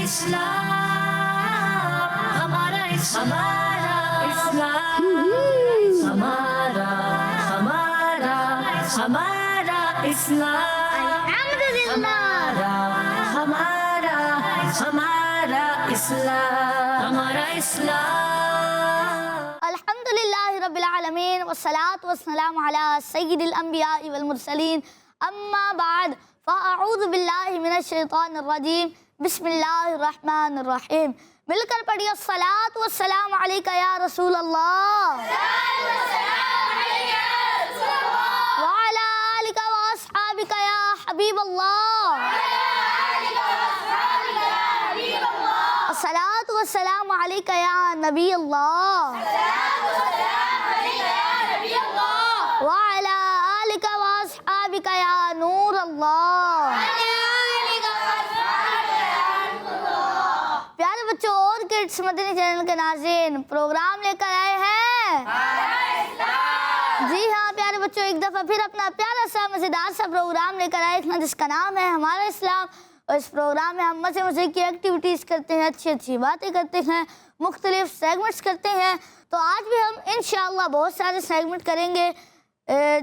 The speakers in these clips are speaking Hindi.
इस्लाम, हमारा इस्लाम, हमारा हमारा हमारा इस्लाम, हमारा हमारा हमारा इस्लाम, हमारा इस्लाम। अल्हम्दुलिल्लाहि रब्बिल आलमीन वस्सलातु वस्सलामु अला सय्यिदिल अंबियाइ वल मुरसलीन अम्मा बाद फ़अऊज़ु बिल्लाहि मिनश शैतानिर रजीम बिस्मिल्लाहिर रहमानिर रहीम। मिलकर पढ़िए सलातु वस्सलामु अलैका या रसूल अल्लाह व अला आलिका व अस्हाबिका या हबीब अल्लाह। अस्सलातु वस्सलामु अलैका या नबी अल्लाह व अला आलिका व अस्हाबिका या नूर अल्लाह। प्यारे बच्चों और किड्स मदनी चैनल के नाज़रीन प्रोग्राम लेकर आए हैं। जी हाँ प्यारे बच्चों, एक दफ़ा फिर अपना प्यारा सा मज़ेदार सा प्रोग्राम लेकर आए हैं जिसका नाम है हमारा इस्लाम। और इस प्रोग्राम में हम मज़े मज़े की एक्टिविटीज़ करते हैं, अच्छी अच्छी बातें करते हैं, मुख्तलिफ सेगमेंट्स करते हैं। तो आज भी हम इंशाअल्लाह बहुत सारे सेगमेंट करेंगे,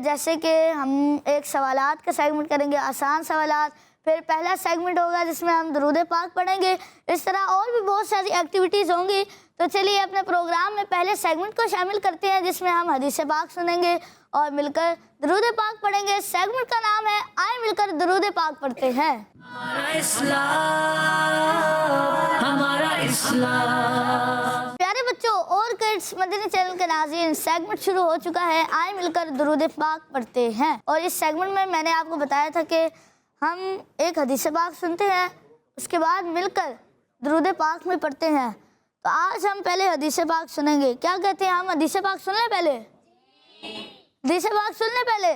जैसे कि हम एक सवालात का सेगमेंट करेंगे, आसान सवालात। फिर पहला सेगमेंट होगा जिसमें हम दुरूद पाक पढ़ेंगे। इस तरह और भी बहुत सारी एक्टिविटीज़ होंगी। तो चलिए अपने प्रोग्राम में पहले सेगमेंट को शामिल करते हैं जिसमें हम हदीस पाक सुनेंगे और मिलकर दुरूद पाक पढ़ेंगे। सेगमेंट का नाम है आए मिलकर दुरूद पाक पढ़ते हैं। हमारा इस्लाम, हमारा इस्लाम। प्यारे बच्चों और किड्स मदनी चैनल के नाज़रीन सेगमेंट शुरू हो चुका है, आए मिलकर दुरूद पाक पढ़ते हैं। और इस सेगमेंट में मैंने आपको बताया था कि हम एक हदीस पाक सुनते हैं, उसके बाद मिलकर दुरूद पाक में पढ़ते हैं। तो आज हम पहले हदीस पाक सुनेंगे। क्या कहते हैं, हम हदीस पाक सुन लें पहले? हदीस पाक सुन लें पहले।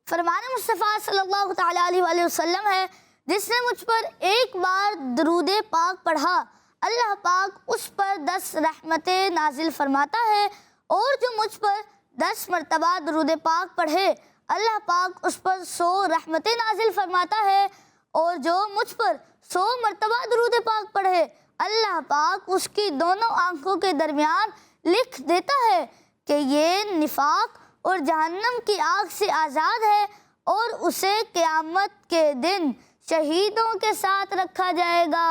फरमान मुस्तफ़ा सल्लल्लाहु तआला अलैहि वसल्लम है, जिसने मुझ पर एक बार दुरूद पाक पढ़ा अल्लाह पाक उस पर 10 रहमतें नाजिल फरमाता है, और जो मुझ पर 10 मरतबा दुरूद पाक पढ़े अल्लाह पाक उस पर 100 रहमतें नाजिल फरमाता है, और जो मुझ पर 100 मरतबा दुरूद पाक पढ़े अल्लाह पाक उसकी दोनों आंखों के दरमियान लिख देता है कि ये निफाक और जहन्नम की आग से आज़ाद है, और उसे क़यामत के दिन शहीदों के साथ रखा जाएगा।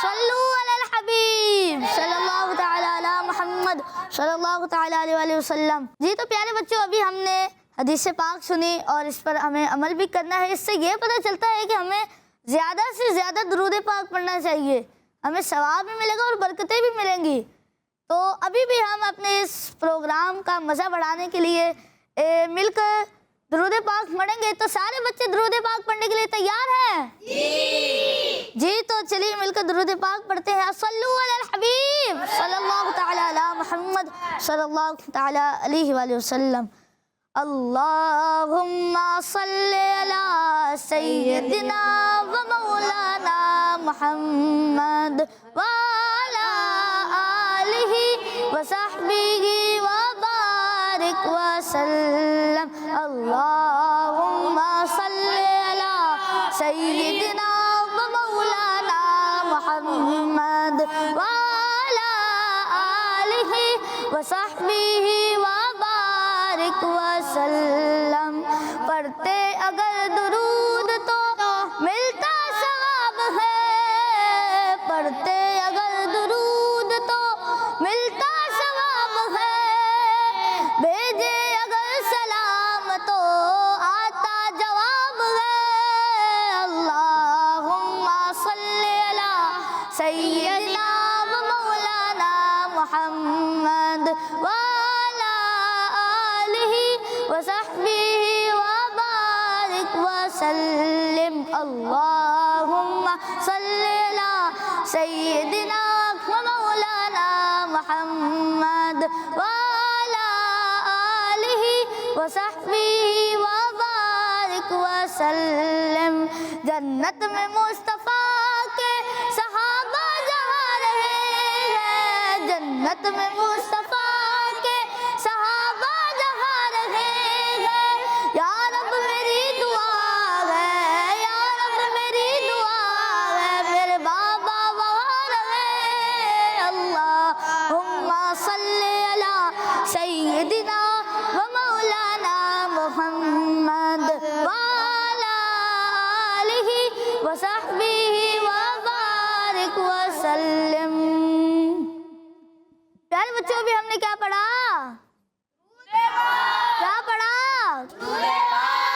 सल्लू अलल हबीब सल्लल्लाहु तआला अला मुहम्मद सल्लल्लाहु तआला अलैहि वसल्लम। जी तो प्यारे बच्चों, अभी हमने हदीस पाक सुनी और इस पर हमें अमल भी करना है। इससे ये पता चलता है कि हमें ज़्यादा से ज़्यादा दुरूद पाक पढ़ना चाहिए, हमें सवाब भी मिलेगा और बरकतें भी मिलेंगी। तो अभी भी हम अपने इस प्रोग्राम का मज़ा बढ़ाने के लिए मिलकर दुरूद पाक पढ़ेंगे। तो सारे बच्चे दुरूद पाक पढ़ने के लिए तैयार हैं? जी तो चलिए मिलकर दुरूद पाक पढ़ते हैं। सल्लू अलल हबीब सल्लल्लाहु तआला अला मुहम्मद सल्लल्लाहु तआला अलैहि वसल्लम। अल्लाहुम्मा सल्ली अला सय्यदिना व मौलाना मुहम्मद व अला आलिहि व सहबिहि व बारिक व सल्लम। अल्लाहुम्मा सल्ली अला सय्यदिना व मौलाना मुहम्मद व अला आलिहि व सहबिहि व बारिक व सल्लम। पढ़ते अगर दुरूद तो मिलता सवाब है, पढ़ते अगर दुरूद तो मिलता सवाब है, भेजे अगर सलाम तो आता जवाब है। अल्लाहुम्मा सल्ली अला सय्यदिना व मौलाना मुहम्मद व अला आलिहि व सहबिहि व बारिक व सल्लिम। अल्लाहुम्मा सल्ली अला सय्यदिना व मौलाना मुहम्मद व अला आलिहि व सहबिहि व बारिक व सल्लिम। जन्नत में मुस्तफ़ा के सहाबा जहाँ रहे हैं, जन्नत में मुस्तफ़ा के सहाबा जहाँ रहे हैं, या रब मेरी दुआ है, या रब मेरी वसहबिही वबारिक वसल्लम। प्यारे बच्चों, अभी हमने क्या पढ़ा? क्या पढ़ा?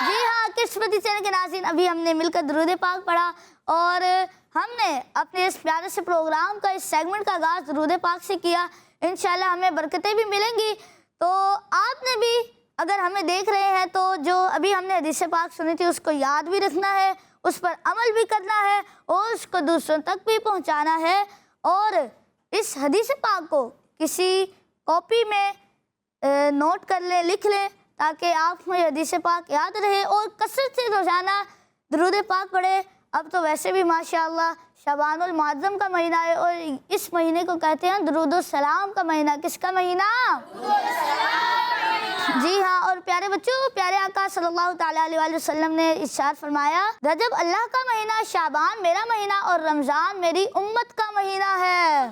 जी हाँ किस्मती चैनल के नाज़रीन, अभी हमने मिलकर दुरूद पाक पढ़ा और हमने अपने इस प्यारे से प्रोग्राम का, इस सेगमेंट का आगाज़ दुरूद पाक से किया। इंशाल्लाह हमें बरकतें भी मिलेंगी। तो आपने भी अगर हमें देख रहे हैं तो जो अभी हमने हदीस पाक सुनी थी उसको याद भी रखना है, उस पर अमल भी करना है और उसको दूसरों तक भी पहुंचाना है। और इस हदीस पाक को किसी कॉपी में नोट कर लें, लिख लें, ताकि आपको ये हदीस पाक याद रहे और कसरत से रोज़ाना दुरूद पाक पढ़े। अब तो वैसे भी माशाअल्लाह शबानुल मुअज़्ज़म का महीना है और इस महीने को कहते हैं दुरूद सलाम का महीना। किसका महीना? जी हाँ। और प्यारे बच्चों, प्यारे आका सल्लल्लाहु तआला अलैहि वसल्लम ने इरशाद फरमाया, रजब अल्लाह का महीना, शाबान मेरा महीना और रमज़ान मेरी उम्मत का महीना है।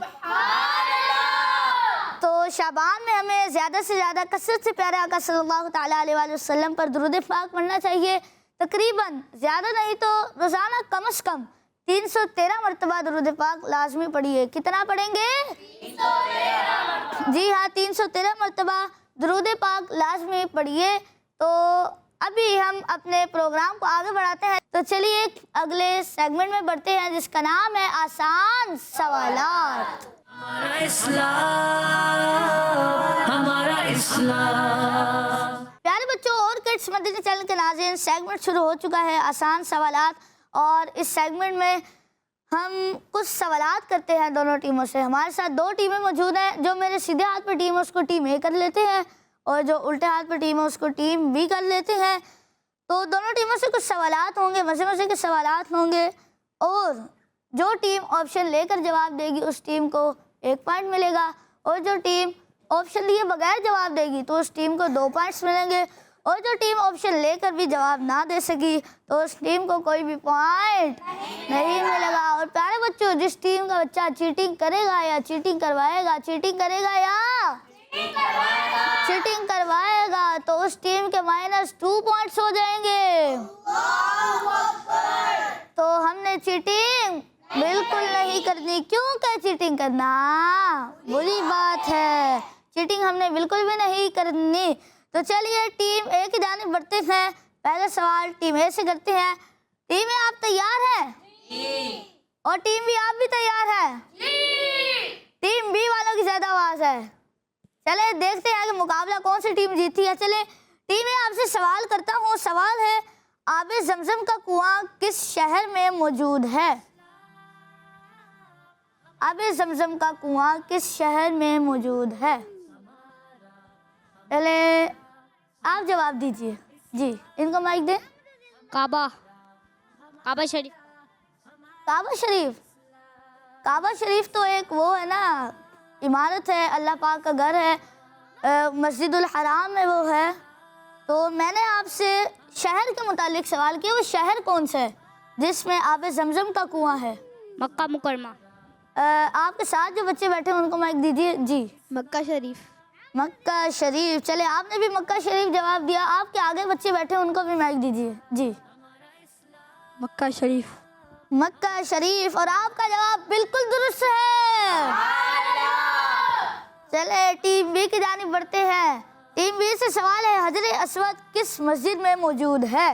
तो शाबान में हमें ज़्यादा से ज़्यादा कसरत से प्यारे आका सल्लल्लाहु तआला अलैहि वसल्लम पर दुरूद पाक पढ़ना चाहिए। तकरीबन ज़्यादा नहीं तो रोज़ाना कम से कम 313 मरतबा दुरूद पाक लाजमी पढ़िए। कितना पढ़ेंगे? 313। जी हाँ 313 मरतबा दुरूद पाक लाजमी पढ़िए। तो अभी हम अपने प्रोग्राम को आगे बढ़ाते हैं। तो चलिए अगले सेगमेंट में बढ़ते हैं जिसका नाम है आसान सवालात। हमारा इस्लाम, हमारा इस्लाम। प्यारे बच्चों और किड्स मदनी चैनल के नाज़रीन, सेगमेंट शुरू हो चुका है आसान सवालात और इस सेगमेंट में हम कुछ सवालात करते हैं दोनों टीमों से। हमारे साथ दो टीमें मौजूद हैं। जो मेरे सीधे हाथ पर टीम है उसको टीम ए कर लेते हैं और जो उल्टे हाथ पर टीम है उसको टीम बी कर लेते हैं। तो दोनों टीमों से कुछ सवालात होंगे, मज़े मज़े के सवालात होंगे और जो टीम ऑप्शन लेकर जवाब देगी उस टीम को 1 पॉइंट मिलेगा और जो टीम ऑप्शन लिए बगैर जवाब देगी तो उस टीम को 2 पॉइंट्स मिलेंगे और जो टीम ऑप्शन लेकर भी जवाब ना दे सकी तो उस टीम को कोई भी पॉइंट नहीं मिलेगा। और प्यारे बच्चों, जिस टीम का बच्चा चीटिंग करेगा या चीटिंग करवाएगा, चीटिंग करेगा या चीटिंग करवाएगा तो उस टीम के -2 पॉइंट्स हो जाएंगे। तो हमने चीटिंग बिल्कुल नहीं करनी, क्योंकि चीटिंग करना बुरी बात है। चीटिंग हमने बिल्कुल भी नहीं करनी। तो चलिए टीम ए की जानिब बढ़ते हैं। पहला सवाल टीम ए से करते हैं। टीम ए आप तैयार हैं? और टीम बी आप भी तैयार हैं? टीम बी वालों की ज्यादा आवाज है। चले देखते हैं कि मुकाबला कौन सी टीम जीती है। चले टीम ए आपसे सवाल करता हूँ। सवाल है, आबे जमजम का कुआं किस शहर में मौजूद है? आबे जमजम का कुआं किस शहर में मौजूद है? पहले आप जवाब दीजिए। जी इनको माइक दें। काबा, काबा शरीफ। काबा शरीफ? काबा शरीफ तो एक वो है ना, इमारत है, अल्लाह पाक का घर है, मस्जिदुल हराम में वो है। तो मैंने आपसे शहर के मुतालिक सवाल किया, वो शहर कौन सा है जिसमें आबे जमजम का कुआं है? मक्का मुकरमा। आपके साथ जो बच्चे बैठे हैं उनको माइक दीजिए। जी मक्का शरीफ। मक्का शरीफ। चले आपने भी मक्का शरीफ जवाब दिया। आपके आगे बच्चे बैठे हैं उनको भी माइक दीजिए। जी मक्का शरीफ। मक्का शरीफ। और आपका जवाब बिल्कुल दुरुस्त है। चले टीम बी की जानिब बढ़ते हैं। टीम बी से सवाल है, हजर अस्वद किस मस्जिद में मौजूद है?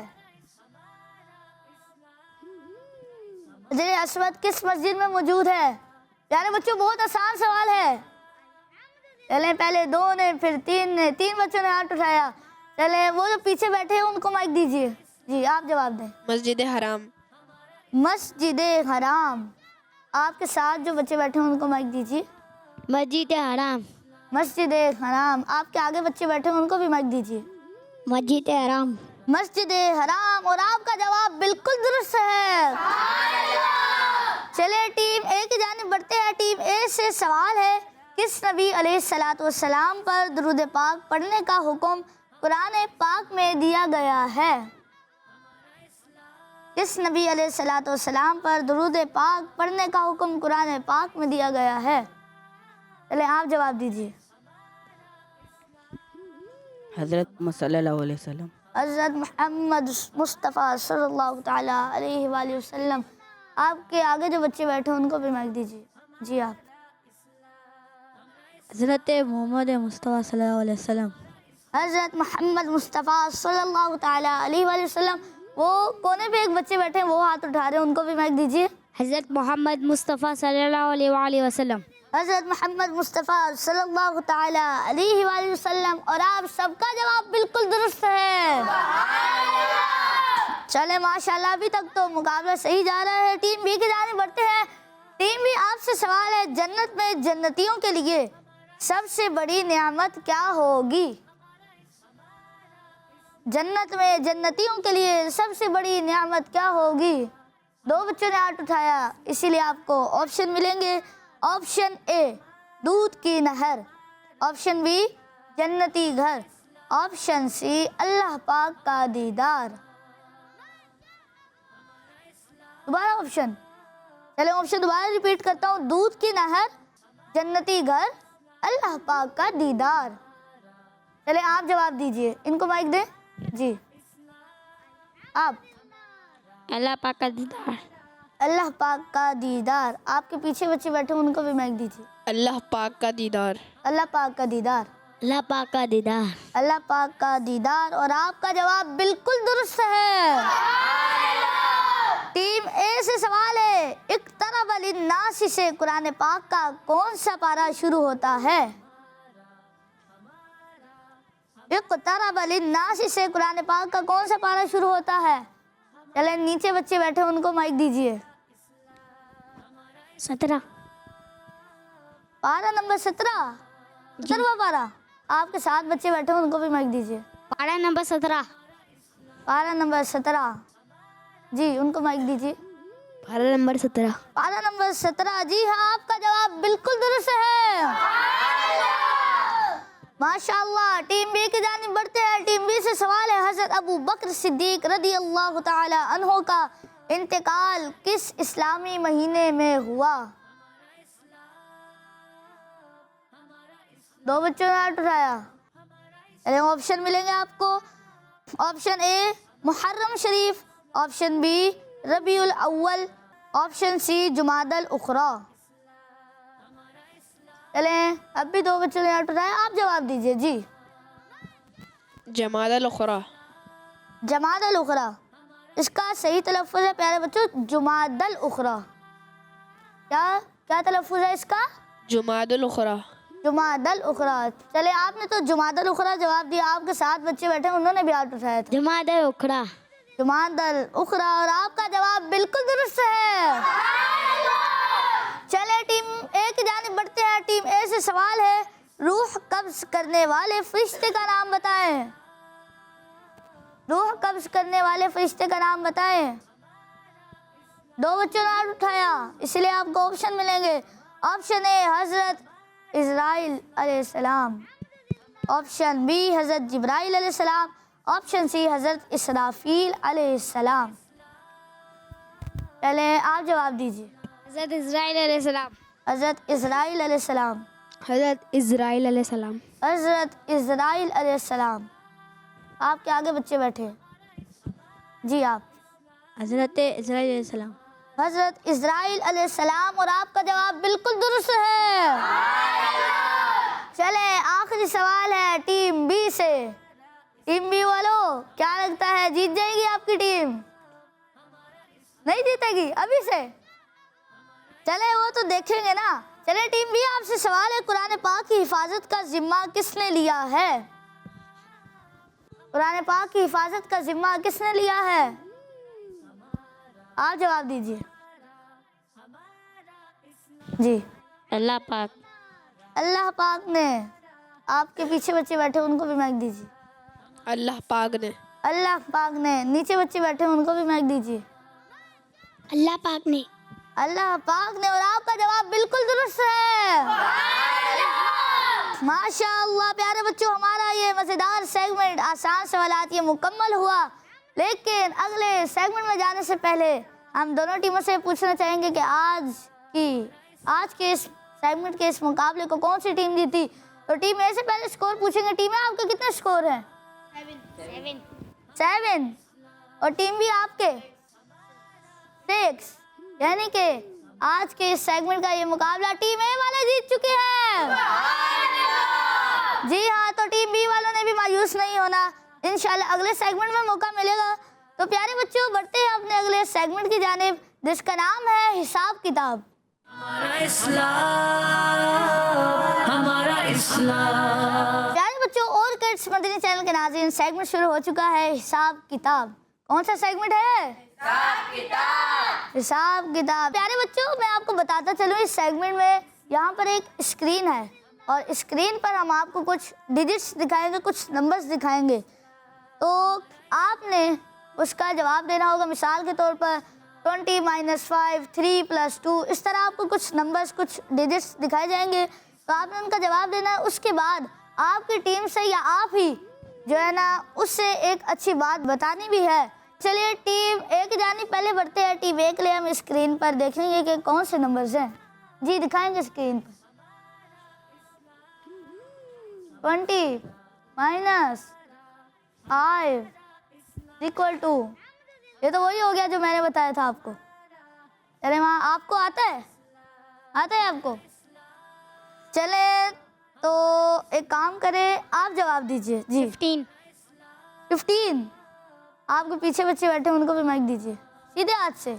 हजर अस्वद किस मस्जिद में मौजूद है? प्यारे बच्चों बहुत आसान सवाल है। चले पहले 2 ने, फिर 3 ने, 3 बच्चों ने हाथ उठाया। चले वो जो पीछे बैठे हैं उनको माइक दीजिए। जी आप जवाब दें। मस्जिद हराम। मस्जिद हराम। आपके साथ जो बच्चे बैठे हैं उनको माइक दीजिए। मस्जिद हराम। मस्जिद हराम। आपके आगे बच्चे बैठे हैं उनको भी माइक दीजिए। मस्जिद हराम। मस्जिद हराम। और आपका जवाब बिल्कुल दुरुस्त है। चलिए टीम ए की जानिब बढ़ते हैं। टीम ए से सवाल है, किस नबी अलैहिस्सलातु वस्सलाम पर दुरूद पाक पढ़ने का हुक्म कुरान पाक में दिया गया है? किस नबी अलैहिस्सलातु वस्सलाम पर दुरूद पाक पढ़ने का हुक्म कुरान पाक में दिया गया है? चले आप जवाब दीजिए। हज़रत सल्लल्लाहु अलैहि वसल्लम। हज़रत मोहम्मद मुस्तफ़ा सल्लल्लाहु तआला अलैहि वसल्लम। आपके आगे जो बच्चे बैठे हैं उनको भी माइक दीजिए। जी आप। हज़रत मोहम्मद मुस्तफ़ा सल्लल्लाहु अलैहि वसल्लम। हज़रत मोहम्मद मुस्तफ़ा सल्लल्लाहु ताला अलैहि वसल्लम। वो कोने पे एक बच्चे बैठे हैं, वो हाथ उठा रहे हैं, उनको भी माइक दीजिए। हज़रत मोहम्मद मुस्तफ़ा सल्लल्लाहु अलैहि वसल्लम। हज़रत मोहम्मद मुस्तफ़ा सल्लल्लाहु ताला अलैहि वसल्लम। और आप सबका जवाब बिल्कुल दुरुस्त है। चले माशाल्लाह, अभी तक तो मुकाबला सही जा रहा है। टीम बी की जानिब बढ़ते हैं। टीम बी, आपसे सवाल है, जन्नत में जन्नतियों के लिए सबसे बड़ी नेमत क्या होगी? जन्नत में जन्नतियों के लिए सबसे बड़ी नेमत क्या होगी? दो बच्चों ने हाथ उठाया, इसीलिए आपको ऑप्शन मिलेंगे। ऑप्शन ए दूध की नहर, ऑप्शन बी जन्नती घर, ऑप्शन सी अल्लाह पाक का दीदार। दोबारा ऑप्शन, चले ऑप्शन दोबारा रिपीट करता हूँ। दूध की नहर, जन्नती घर, अल्लाह पाक का दीदार। चले आप जवाब दीजिए, इनको माइक दें। जी आप। अल्लाह पाक का दीदार। अल्लाह पाक का दीदार। आपके पीछे बच्चे बैठे हैं, उनको भी माइक दीजिए। अल्लाह पाक का दीदार। अल्लाह पाक का दीदार। अल्लाह पाक का दीदार। अल्लाह पाक का दीदार। और आपका जवाब बिल्कुल दुरुस्त है। टीम ए से सवाल है, इक़्तरब लिन्नास से कुरान पाक का कौन सा पारा शुरू होता है? इक़्तरब लिन्नास से कुरान पाक का कौन सा पारा शुरू होता है? चले नीचे बच्चे बैठे, उनको माइक दीजिए। 17। पारा नंबर 17, 17वां पारा। आपके साथ बच्चे बैठे हैं, उनको भी माइक दीजिए। पारा नंबर 17। पारा नंबर 17। जी उनको माइक दीजिए। पारा नंबर 17। पारा नंबर 17। जी हाँ, आपका जवाब बिल्कुल दुरुस्त है। माशाअल्लाह। टीम बी की जानिब बढ़ते हैं। टीम बी से सवाल है, हज़रत अबू बकर सिद्दीक रज़ी अल्लाह ताला अन्हो का इंतकाल किस इस्लामी महीने में हुआ? दो बच्चों ने हाथ उठाया। चलिए ऑप्शन मिलेंगे आपको। Option A Muharram Sharif, option B Rabiul Awwal, option सी जुमादल उखरा। चलें, अब भी दो बच्चों ने हाथ उठाया, आप जवाब दीजिए। जी जमादल उखरा। जमादल उखरा। इसका सही तलफ़्फ़ुज़ है प्यारे बच्चों, जुमादल उखरा। क्या क्या तलफ़्फ़ुज़ है इसका? जुमादल उखरा। जुमादल उखरा। चले, आपने तो जुमादल उखरा जवाब दिया। आपके साथ बच्चे बैठे हैं, उन्होंने भी हाथ उठाया था। जुमादल उखरा। जुमादल उखरा। और आपका जवाब बिल्कुल दुरुस्त है। चले टीम ए की जानिब बढ़ते हैं। टीम ए से सवाल है, रूह कब्ज़ करने वाले फरिश्ते का नाम बताएं। रूह कब्ज़ करने वाले फरिश्ते का नाम बताएं। दो बच्चों ने हाथ उठाया, इसलिए आपको ऑप्शन मिलेंगे। ऑप्शन ए हज़रत इज़राइल अलैहिस्सलाम, ऑप्शन बी हज़रत जिब्राइल अलैहिस्सलाम, ऑप्शन सी हज़रत इसराफील अलैहिस्सलाम। पहले आप जवाब दीजिए। हज़रत इज़राइल अलैहिस्सलाम। हज़रत इज़राइल अलैहिस्सलाम। हज़रत इज़राइल अलैहिस्सलाम। हज़रत इज़राइल अलैहिस्सलाम। आपके आगे बच्चे बैठे हैं। जी आप। हज़रत इज़राइल अलैहिस्सलाम। हज़रत इज़राइल अलैहिस्सलाम। और आपका जवाब बिल्कुल दुरुस्त है। चले, आखिरी सवाल है टीम बी से। टीम बी वालों, क्या लगता है जीत जाएगी आपकी टीम? नहीं जीतेगी अभी से? चले, वो तो देखेंगे ना। चले टीम बी, आपसे सवाल है, कुरान पाक की हिफाजत का जिम्मा किसने लिया है? कुरान पाक की हिफाजत का जिम्मा किसने लिया है? आप जवाब दीजिए। जी अल्लाह पाक। अल्लाह पाक ने। आपके पीछे बच्चे बैठे, उनको भी माइक दीजिए। अल्लाह पाक ने। अल्लाह पाक ने। नीचे बच्चे बैठे, उनको भी माइक दीजिए। अल्लाह पाक ने। अल्लाह पाक ने। और आपका जवाब बिल्कुल दुरुस्त है। माशाअल्लाह। प्यारे बच्चों, हमारा ये मज़ेदार सेगमेंट आसान सवालात ये मुकम्मल हुआ। लेकिन अगले सेगमेंट में जाने से पहले हम दोनों टीमों से पूछना चाहेंगे कि आज के इस सेगमेंट के इस मुकाबले को कौन सी टीम जीती। तो टीम ए से पहले स्कोर पूछेंगे। टीम ए, आपके कितने स्कोर हैं? 7। और टीम बी आपके 6। यानी कि आज के इस सेगमेंट का ये मुकाबला टीम ए वाले जीत चुके हैं। जी हाँ, तो टीम बी वालों ने भी मायूस नहीं होना, इंशाल्लाह अगले सेगमेंट में मौका मिलेगा। तो प्यारे बच्चों, बढ़ते हैं अपने अगले सेगमेंट की जानिब, जिसका नाम है हिसाब किताब। हमारा इस्लाम। प्यारे बच्चों, और किड्स मदनी चैनल के नाज़रीन, सेगमेंट शुरू हो चुका है हिसाब किताब। कौन सा सेगमेंट है? हिसाब किताब। प्यारे बच्चों, मैं आपको बताता चलूँ, इस सेगमेंट में यहाँ पर एक स्क्रीन है और स्क्रीन पर हम आपको कुछ डिजिट्स दिखाएंगे, कुछ नंबर्स दिखाएंगे। तो आपने उसका जवाब देना होगा। मिसाल के तौर पर 20 - 5, 3 + 2, इस तरह आपको कुछ नंबर्स, कुछ डिजिट्स दिखाए जाएंगे, तो आपने उनका जवाब देना है। उसके बाद आपकी टीम से या आप ही जो है ना, उससे एक अच्छी बात बतानी भी है। चलिए टीम ए की जानिब पहले बढ़ते हैं। टीम ए के लिए हम स्क्रीन पर देखेंगे कि कौन से नंबर्स हैं। जी दिखाएंगे स्क्रीन पर। 20 - 5 = ये तो वही हो गया जो मैंने बताया था आपको। अरे वहाँ आपको आता है? आता है आपको? चले तो एक काम करें, आप जवाब दीजिए। जी 15। आपके पीछे बच्चे बैठे हैं, उनको भी माइक दीजिए सीधे हाथ से।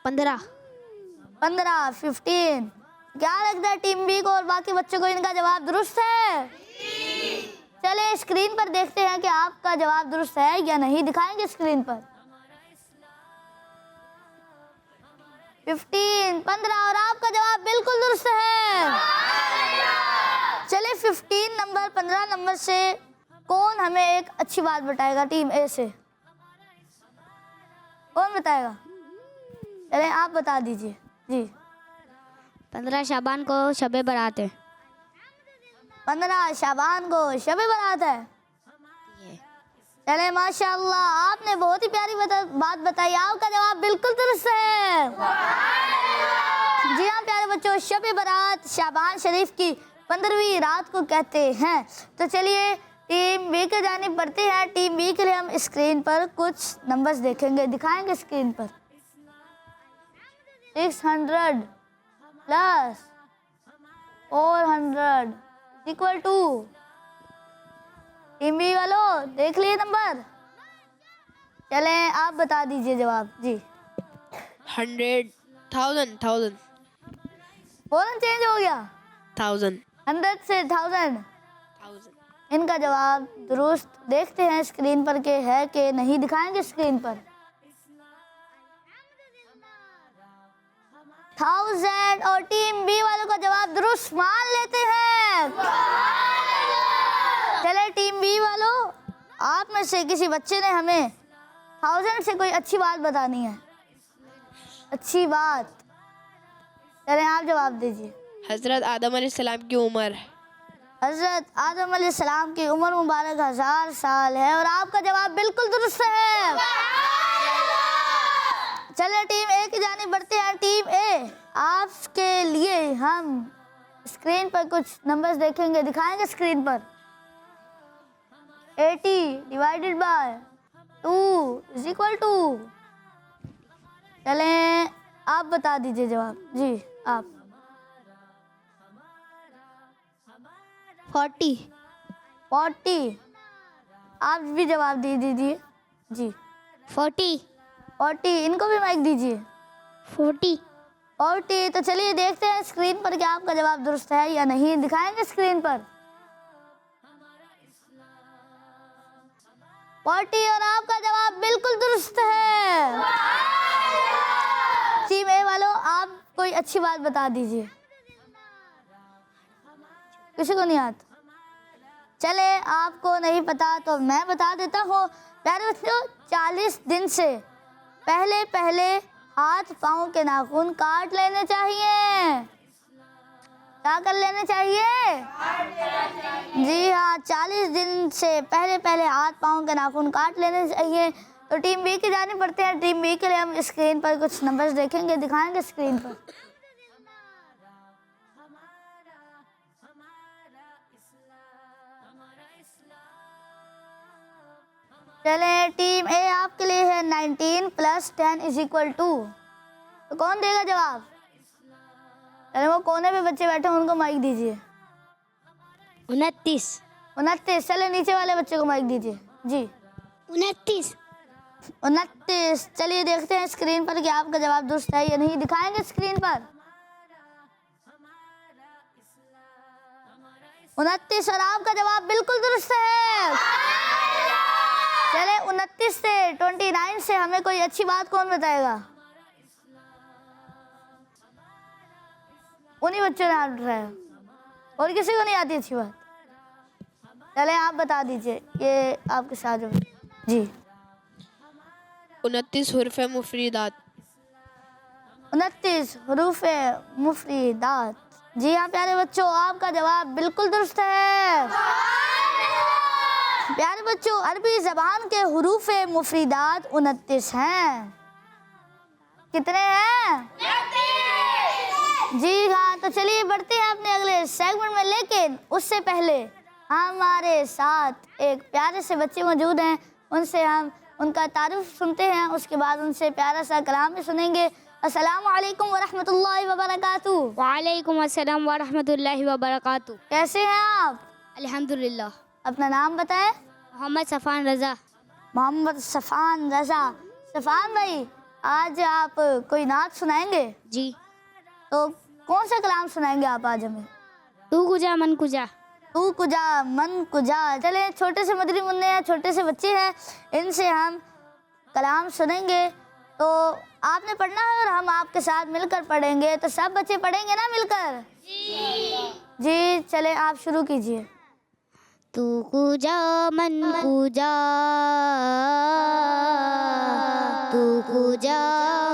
15। 15। क्या लगता है टीम बी को और बाकी बच्चों को इनका जवाब दुरुस्त है? चले स्क्रीन पर देखते हैं कि आपका जवाब दुरुस्त है या नहीं। दिखाएंगे स्क्रीन पर। 15 और आपका जवाब बिल्कुल दुरुस्त है। चले 15 नंबर से कौन हमें एक अच्छी बात बताएगा टीम ए से? कौन बताएगा? चले आप बता दीजिए। जी 15 शाबान को शबे बारात है। 15 शाबान को शबे बारात है। चले माशाल्लाह, आपने बहुत ही प्यारी बात बताई। आपका जवाब बिल्कुल दुरुस्त है। जी हाँ प्यारे बच्चों, शबे बारात शाबान शरीफ की 15वीं रात को कहते हैं। तो चलिए टीम बी के जानिब बढ़ते हैं। टीम बी के लिए हम स्क्रीन पर कुछ नंबर्स देखेंगे। दिखाएंगे स्क्रीन पर। 600 + 400 = टीम बी वालों देख लिए नंबर? चले आप बता दीजिए जवाब। जी 100, 1000 फौरन चेंज हो गया। 1000 100 से 1000। इनका जवाब दुरुस्त। देखते हैं स्क्रीन पर के है कि नहीं। दिखाएंगे स्क्रीन पर। 1000 और टीम बी वालों का जवाब दुरुस्त मान लेते हैं। चले टीम बी वालों, आप में से किसी बच्चे ने हमें 1000 से कोई अच्छी बात बतानी है। अच्छी बात। चले आप जवाब दीजिए। हज़रत आदम अलैहिस्सलाम की उम्र। हज़रत आदम अलैहिस्सलाम की उम्र मुबारक 1000 साल है और आपका जवाब बिल्कुल दुरुस्त है। चलिए टीम ए की जानिब बढ़ते हैं। टीम ए, आपके लिए हम स्क्रीन पर कुछ नंबर्स देखेंगे। दिखाएंगे स्क्रीन पर। 80 / 2 = चलें आप बता दीजिए जवाब। जी आप। 40। आप भी जवाब दे दीजिए। जी 40। इनको भी माइक दीजिए। 40। तो चलिए देखते हैं स्क्रीन पर क्या आपका जवाब दुरुस्त है या नहीं। दिखाएंगे स्क्रीन पर। 40 और आपका जवाब बिल्कुल दुरुस्त है। टीम ए वालों, आप कोई अच्छी बात बता दीजिए। किसी को नहीं आता? चले आपको नहीं पता तो मैं बता देता हूँ। प्यारे बच्चों, 40 दिन से पहले हाथ पाँव के नाखून काट लेने चाहिए। क्या कर लेने चाहिए? जी हाँ, 40 दिन से पहले हाथ पाँव के नाखून काट लेने चाहिए। तो टीम बी की जानिब बढ़ते हैं। टीम बी के लिए हम स्क्रीन पर कुछ नंबर्स देखेंगे। दिखाएंगे स्क्रीन पर। चले टीम ए आपके लिए है 19 + 10 = तो कौन देगा जवाब? चले वो कोने पे बच्चे बैठे हैं, उनको माइक दीजिए। 29 29। चले नीचे वाले बच्चे को माइक दीजिए जी। 29 29। चलिए देखते हैं स्क्रीन पर कि आपका जवाब दुरुस्त है या नहीं। दिखाएंगे स्क्रीन पर 29 और आपका जवाब बिल्कुल दुरुस्त है। चले 29 से 29 से हमें कोई अच्छी बात कौन बताएगा? उन्हीं बच्चों ने हाथ उठाया और किसी को नहीं आती अच्छी बात। चले आप बता दीजिए, ये आपके साथ जो जी। 29 हुर्फ मुफरीदात। 29 हरूफ मुफरीदात। जी हाँ प्यारे बच्चों, आपका जवाब बिल्कुल दुरुस्त है। प्यारे बच्चों, अरबी जबान के हरूफ मुफरीदात 29 हैं। कितने हैं? जी हाँ। तो चलिए बढ़ते हैं अपने अगले सेगमेंट में, लेकिन उससे पहले हमारे साथ एक प्यारे से बच्चे मौजूद हैं, उनसे हम उनका तारुफ सुनते हैं, उसके बाद उनसे प्यारा सा कलाम भी सुनेंगे। अस्सलामु अलैकुम वरहमतुल्लाहि वबरकातुहू। वालेकुम अस्सलाम व रहमतुल्लाहि व बरकातुहू। कैसे हैं आप? अल्हम्दुलिल्लाह। अपना नाम बताएं। मोहम्मद सफ़ान रज़ा। मोहम्मद सफ़ान रज़ा। सफ़ान भाई, आज आप कोई नात सुनाएंगे? जी। तो कौन सा कलाम सुनाएंगे आप आज हमें? तू कुजा मन कुजा। तू कुजा मन कुजा। चले छोटे से मदरी मुन्ने हैं, छोटे से बच्चे हैं, इनसे हम कलाम सुनेंगे। तो आपने पढ़ना है और हम आपके साथ मिलकर पढ़ेंगे। तो सब बच्चे पढ़ेंगे ना मिलकर? जी चले आप शुरू कीजिए। तू कुजा मन कुजा, तू कुजा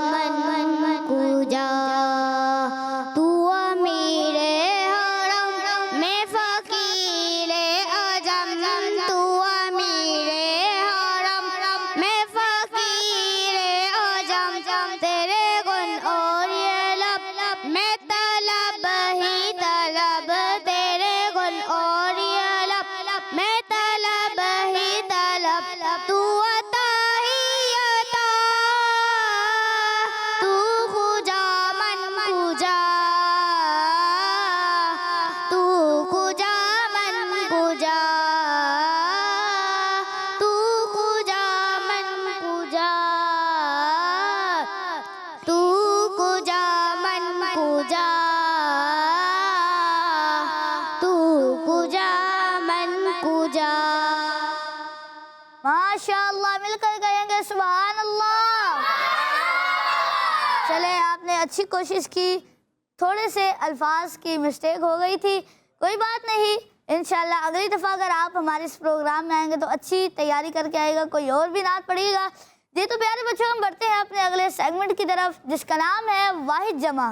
मन मन कुजा, तू अमीरे हरम मैं फकीरे अजम, तू अमीरे हरम मैं फकीरे अजम, तेरे गुन और ये लब मैं तलब ही तलब, तेरे गुन और ये लब मैं तलब ही तलब, तू अता ही अता, तू कुजा मन कुजा, तू कुजा मन कुजा, तू कुजा मन कुजा, तू कुजा मन कुजा, तू कुजा मन कुजा। माशाअल्लाह, मिलकर कहेंगे सुभान अल्लाह। चले आपने अच्छी कोशिश की, थोड़े से अल्फाज की मिस्टेक हो गई थी, कोई बात नहीं। इंशाल्लाह अगली दफ़ा अगर आप हमारे इस प्रोग्राम में आएंगे तो अच्छी तैयारी करके आएगा, कोई और भी नात पढ़ेगा। जी तो प्यारे बच्चों, हम बढ़ते हैं अपने अगले सेगमेंट की तरफ, जिसका नाम है वाहिद जमा।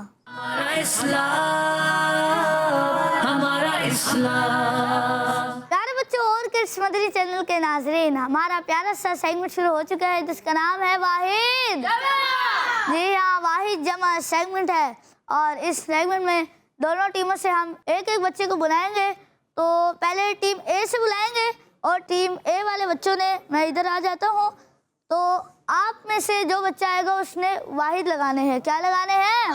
हमारा इस्लाम। प्यारे बच्चों और किड्स मदरी चैनल के नाजरीन, हमारा प्यारा सा सेगमेंट शुरू हो चुका है जिसका नाम है वाहिद। जी हाँ, वाहिद जमा सेगमेंट है और इस सेगमेंट में दोनों टीमों से हम एक एक बच्चे को बुलाएंगे। तो पहले टीम ए से बुलाएंगे और टीम ए वाले बच्चों ने, मैं इधर आ जाता हूँ, तो आप में से जो बच्चा आएगा उसने वाहिद लगाने हैं। क्या लगाने हैं?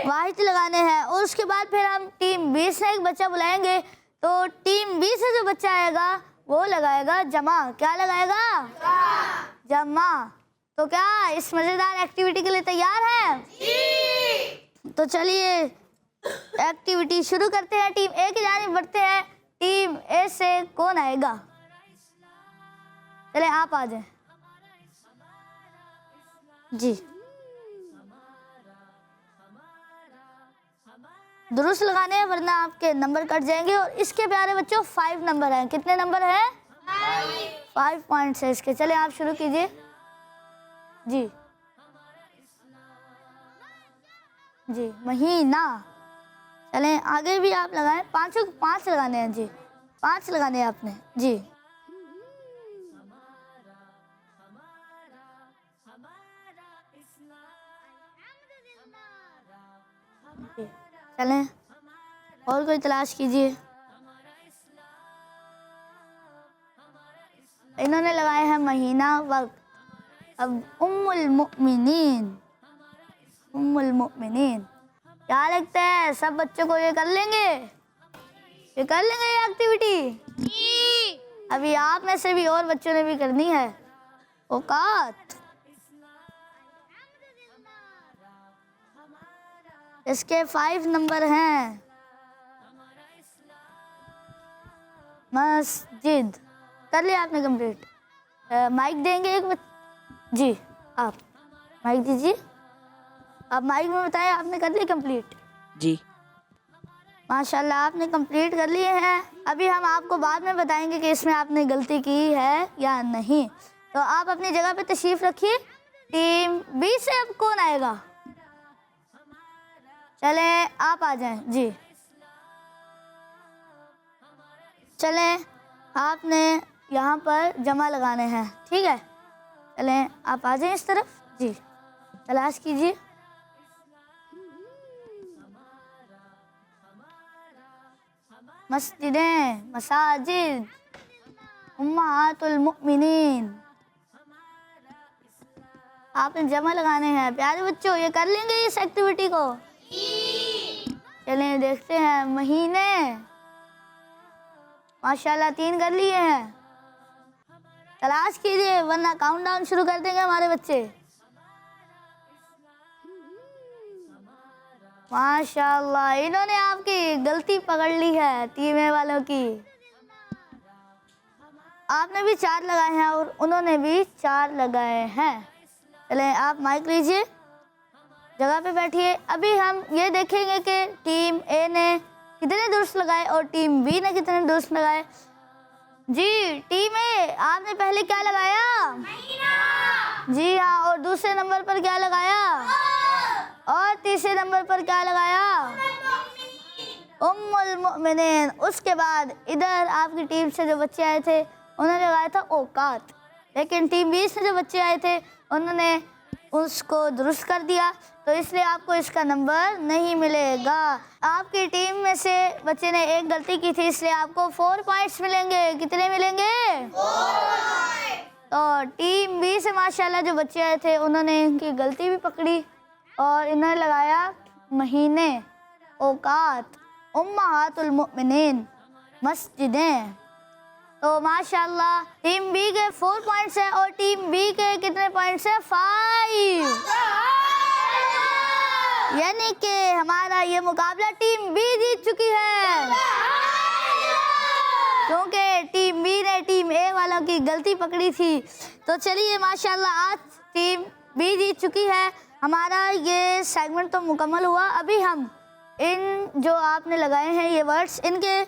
वाहिद लगाने हैं। और उसके बाद फिर हम टीम बी से एक बच्चा बुलाएंगे, तो टीम बी से जो बच्चा आएगा वो लगाएगा जमा। क्या लगाएगा? जमा। तो क्या इस मज़ेदार एक्टिविटी के लिए तैयार हैं? तो चलिए एक्टिविटी शुरू करते हैं। टीम ए की जानिब बढ़ते हैं। टीम ए से कौन आएगा? चले आप आ जाए जी। दुरुस्त लगाने हैं वरना आपके नंबर कट जाएंगे। और इसके प्यारे बच्चों 5 नंबर हैं। कितने नंबर हैं? 5 पॉइंट्स है इसके। चले आप शुरू कीजिए जी। जी महीना। चलें आगे भी आप लगाएं। 5 लगाने हैं जी, 5 लगाने हैं आपने जी। चलें और कोई तलाश कीजिए। इन्होंने लगाए हैं महीना वक्त। अब उम्मुल मुमिनीन। उम्मुल मोमिनीन। क्या लगता है सब बच्चों को ये कर लेंगे? ये कर लेंगे ये एक्टिविटी? अभी आप में से भी और बच्चों ने भी करनी है। औकात, इसके 5 नंबर हैं। मस्जिद कर लिया आपने कंप्लीट? माइक देंगे एक जी, आप माइक दीजिए। आप माइक में बताएं आपने कर ली कंप्लीट? जी। माशाल्लाह आपने कंप्लीट कर लिए हैं। अभी हम आपको बाद में बताएंगे कि इसमें आपने गलती की है या नहीं। तो आप अपनी जगह पे तशरीफ़ रखिए। टीम बी से अब कौन आएगा? चलें आप आ जाएं जी। चलें आपने यहाँ पर जमा लगाने हैं, ठीक है? चलें आप आ जाएं इस तरफ जी। तलाश कीजिए। मस्जिदें, मसाजिद, उम्महातुल मुमिनीन, आपने जमा लगाने हैं। प्यारे बच्चों ये कर लेंगे इस एक्टिविटी को? चलें देखते हैं। महीने माशाल्लाह 3 कर लिए हैं। तलाश कीजिए वरना काउंटडाउन शुरू कर देंगे हमारे बच्चे। माशाल्लाह इन्होंने आपकी गलती पकड़ ली है, टीम ए वालों की। आपने भी 4 लगाए हैं और उन्होंने भी 4 लगाए हैं। चलें आप माइक लीजिए, जगह पे बैठिए। अभी हम ये देखेंगे कि टीम ए ने कितने दुरुस्त लगाए और टीम बी ने कितने दुरुस्त लगाए। जी टीम ए आपने पहले क्या लगाया? जी हाँ। और दूसरे नंबर पर क्या लगाया? और तीसरे नंबर पर क्या लगाया? उम्मुल मोमिनीन। उसके बाद इधर आपकी टीम से जो बच्चे आए थे उन्होंने लगाया था औकात, लेकिन टीम बी से जो बच्चे आए थे उन्होंने उसको दुरुस्त कर दिया, तो इसलिए आपको इसका नंबर नहीं मिलेगा। आपकी टीम में से बच्चे ने एक गलती की थी, इसलिए आपको 4 पॉइंट्स मिलेंगे। कितने मिलेंगे? 4। तो टीम बी से माशाल्लाह जो बच्चे आए थे उन्होंने इनकी गलती भी पकड़ी और इन्होंने लगाया महीने, औकात, उम्महातुल मुमिनीन, मस्जिदें। तो माशाल्लाह टीम बी के 4 पॉइंट्स हैं और टीम बी के कितने पॉइंट्स हैं? 5। यानी कि हमारा ये मुकाबला टीम बी जीत चुकी है, क्योंकि टीम बी ने टीम ए वालों की गलती पकड़ी थी। तो चलिए माशाल्लाह आज टीम बी जीत चुकी है। हमारा ये सेगमेंट तो मुकम्मल हुआ। अभी हम इन जो आपने लगाए हैं ये वर्ड्स, इनके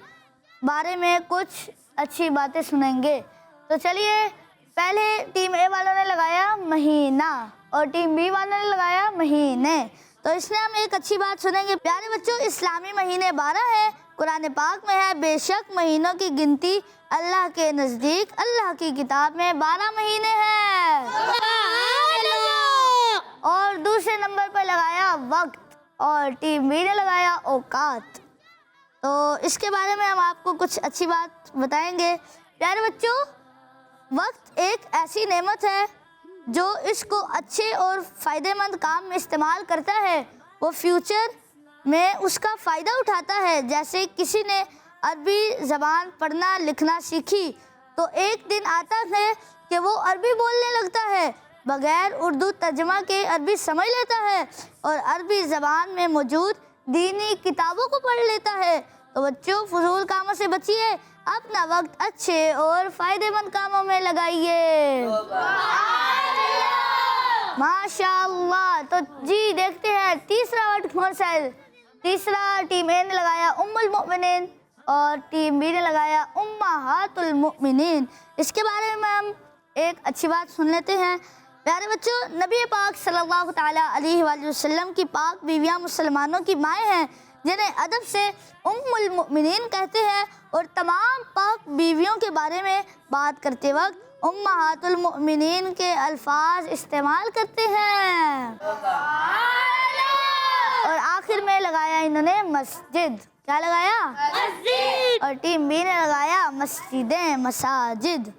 बारे में कुछ अच्छी बातें सुनेंगे। तो चलिए पहले टीम ए वालों ने लगाया महीना और टीम बी वालों ने लगाया महीने। तो इसमें हम एक अच्छी बात सुनेंगे। प्यारे बच्चों इस्लामी महीने 12 है, कुरान पाक में है। बेशक महीनों की गिनती अल्लाह के नज़दीक अल्लाह की किताब में 12 महीने हैं। और दूसरे नंबर पर लगाया वक्त और टीम बी ने लगाया औकात। तो इसके बारे में हम आपको कुछ अच्छी बात बताएंगे। प्यारे बच्चों वक्त एक ऐसी नेमत है जो इसको अच्छे और फ़ायदेमंद काम में इस्तेमाल करता है वो फ्यूचर में उसका फ़ायदा उठाता है। जैसे किसी ने अरबी ज़बान पढ़ना लिखना सीखी तो एक दिन आता है कि वो अरबी बोलने लगता है, बगैर उर्दू तर्जमा के अरबी समझ लेता है और अरबी ज़बान में मौजूद दीनी किताबों को पढ़ लेता है। तो बच्चों फजूल कामों से बचिए, अपना वक्त अच्छे और फ़ायदेमंद कामों में लगाइए। माशाअल्लाह। तो जी देखते हैं तीसरा वर्ड कौन सा है। तीसरा टीम ए ने लगाया उम्मुल मोमिनीन और टीम बी ने लगाया उम्महातुल मुमिनीन। इसके बारे में हम एक अच्छी बात सुन लेते हैं। प्यारे बच्चों नबी पाक सल्लल्लाहु तआला अलैहि वसल्लम की पाक बीवियाँ मुसलमानों की माएँ हैं जिन्हें अदब से उम्मुल मुमिनीन कहते हैं और तमाम पाक बीवियों के बारे में बात करते वक्त उम्महातुल मुमिनीन के अल्फाज इस्तेमाल करते हैं। और आखिर में लगाया इन्होंने मस्जिद। क्या लगाया? मस्जिद। और टीम बी ने लगाया मस्जिदें, मसाजिद।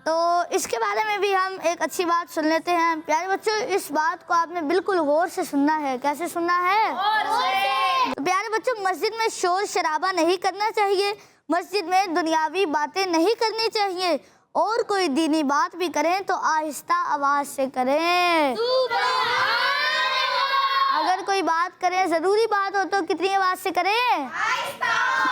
तो इसके बारे में भी हम एक अच्छी बात सुन लेते हैं। प्यारे बच्चों, इस बात को आपने बिल्कुल गौर से सुनना है। कैसे सुनना है? तो प्यारे बच्चों, मस्जिद में शोर शराबा नहीं करना चाहिए, मस्जिद में दुनियावी बातें नहीं करनी चाहिए, और कोई दीनी बात भी करें तो आहिस्ता आवाज से करें। अगर कोई बात करें, जरूरी बात हो तो कितनी आवाज से करें?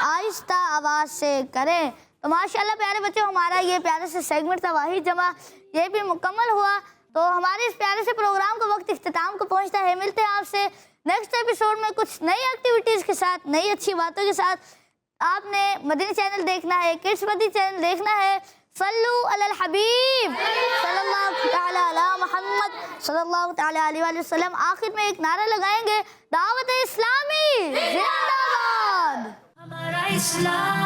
आहिस्ता आवाज से करें। तो माशाल्लाह प्यारे बच्चों, हमारा ये प्यारे से सेगमेंट था वाहिद जमा, ये भी मुकम्मल हुआ। तो हमारे इस प्यारे से प्रोग्राम का वक्त इख्तिताम को पहुंचता है। मिलते हैं आपसे नेक्स्ट एपिसोड में कुछ नई एक्टिविटीज़ के साथ, नई अच्छी बातों के साथ। आपने मदनी चैनल देखना है, किड्स मदनी चैनल देखना है। सल्लू अलल हबीब सल्लल्लाहु तआला अला मुहम्मद सल्लल्लाहु तआला अलैहि वसल्लम। आखिर में एक नारा लगाएंगे, दावत इस्लामी जिंदाबाद। हमारा इस्लाम,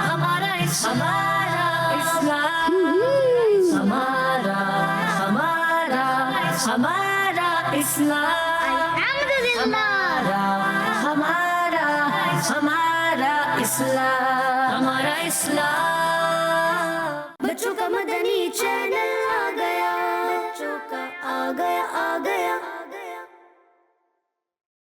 हमारा इस्लाम, हमारा हमारा हमारा इस्लाम, हमारा हमारा हमारा इस्लाम, हमारा इस्लाम।